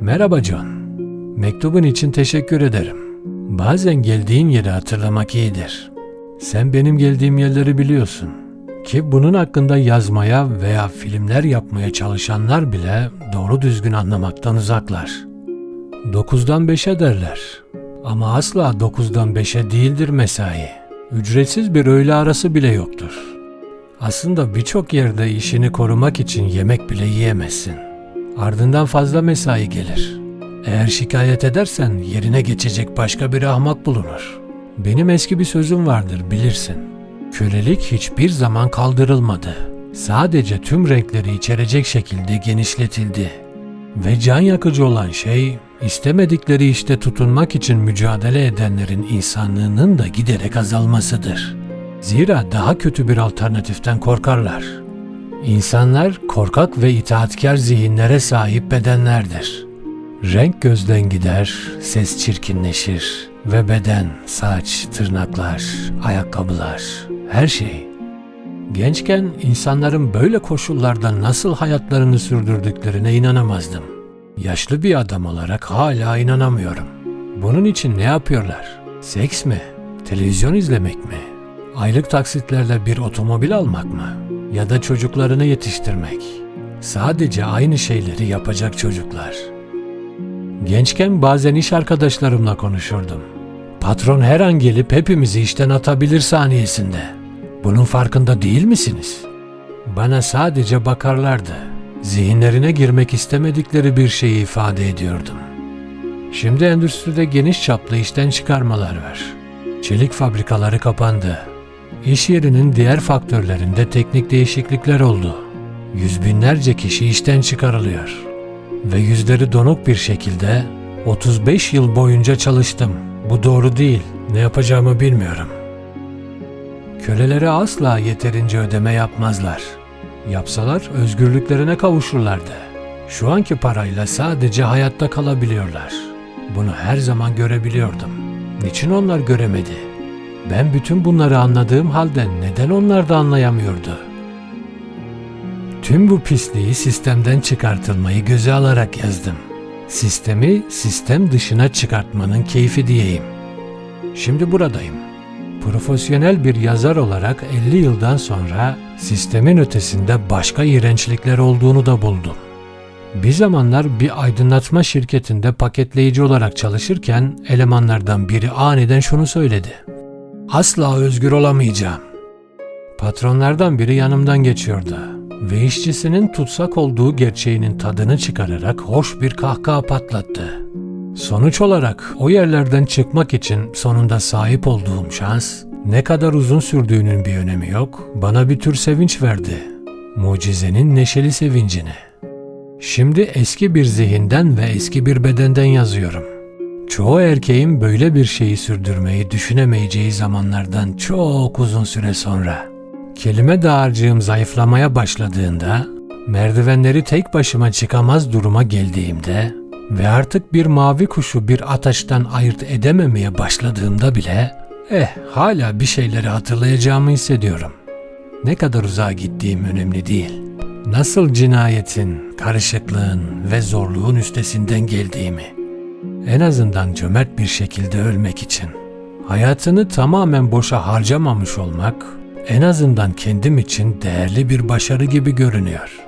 Merhaba John. Mektubun için teşekkür ederim. Bazen geldiğin yeri hatırlamak iyidir. Sen benim geldiğim yerleri biliyorsun. Ki bunun hakkında yazmaya veya filmler yapmaya çalışanlar bile doğru düzgün anlamaktan uzaklar. 9'dan 5'e derler. Ama asla 9'dan 5'e değildir mesai. Ücretsiz bir öğle arası bile yoktur. Aslında birçok yerde işini korumak için yemek bile yiyemezsin. Ardından fazla mesai gelir. Eğer şikayet edersen yerine geçecek başka bir ahmak bulunur. Benim eski bir sözüm vardır, bilirsin. Kölelik hiçbir zaman kaldırılmadı. Sadece tüm renkleri içerecek şekilde genişletildi. Ve can yakıcı olan şey, istemedikleri işte tutunmak için mücadele edenlerin insanlığının da giderek azalmasıdır. Zira daha kötü bir alternatiften korkarlar. İnsanlar korkak ve itaatkar zihinlere sahip bedenlerdir. Renk gözden gider, ses çirkinleşir ve beden, saç, tırnaklar, ayakkabılar, her şey. Gençken insanların böyle koşullarda nasıl hayatlarını sürdürdüklerine inanamazdım. Yaşlı bir adam olarak hala inanamıyorum. Bunun için ne yapıyorlar? Seks mi? Televizyon izlemek mi? Aylık taksitlerle bir otomobil almak mı? Ya da çocuklarını yetiştirmek? Sadece aynı şeyleri yapacak çocuklar. Gençken bazen iş arkadaşlarımla konuşurdum. Patron her an gelip hepimizi işten atabilir saniyesinde. Bunun farkında değil misiniz? Bana sadece bakarlardı. Zihinlerine girmek istemedikleri bir şeyi ifade ediyordum. Şimdi endüstride geniş çaplı işten çıkarmalar var. Çelik fabrikaları kapandı. İş yerinin diğer faktörlerinde teknik değişiklikler oldu. Yüz binlerce kişi işten çıkarılıyor. Ve yüzleri donuk bir şekilde 35 yıl boyunca çalıştım. Bu doğru değil. Ne yapacağımı bilmiyorum. Kölelere asla yeterince ödeme yapmazlar. Yapsalar özgürlüklerine kavuşurlardı. Şu anki parayla sadece hayatta kalabiliyorlar. Bunu her zaman görebiliyordum. Niçin onlar göremedi? Ben bütün bunları anladığım halde neden onlar da anlayamıyordu? Tüm bu pisliği sistemden çıkartılmayı göze alarak yazdım. Sistemi sistem dışına çıkartmanın keyfi diyeyim. Şimdi buradayım. Profesyonel bir yazar olarak 50 yıldan sonra sistemin ötesinde başka iğrençlikler olduğunu da buldum. Bir zamanlar bir aydınlatma şirketinde paketleyici olarak çalışırken elemanlardan biri aniden şunu söyledi. Asla özgür olamayacağım. Patronlardan biri yanımdan geçiyordu ve işçisinin tutsak olduğu gerçeğinin tadını çıkararak hoş bir kahkaha patlattı. Sonuç olarak o yerlerden çıkmak için sonunda sahip olduğum şans, ne kadar uzun sürdüğünün bir önemi yok, bana bir tür sevinç verdi. Mucizenin neşeli sevincini. Şimdi eski bir zihinden ve eski bir bedenden yazıyorum. Çoğu erkeğin böyle bir şeyi sürdürmeyi düşünemeyeceği zamanlardan çok uzun süre sonra. Kelime dağarcığım zayıflamaya başladığında, merdivenleri tek başıma çıkamaz duruma geldiğimde ve artık bir mavi kuşu bir ataştan ayırt edememeye başladığımda bile, hala bir şeyleri hatırlayacağımı hissediyorum. Ne kadar uzağa gittiğim önemli değil. Nasıl cinayetin, karışıklığın ve zorluğun üstesinden geldiğimi. En azından cömert bir şekilde ölmek için. Hayatını tamamen boşa harcamamış olmak, en azından kendim için değerli bir başarı gibi görünüyor.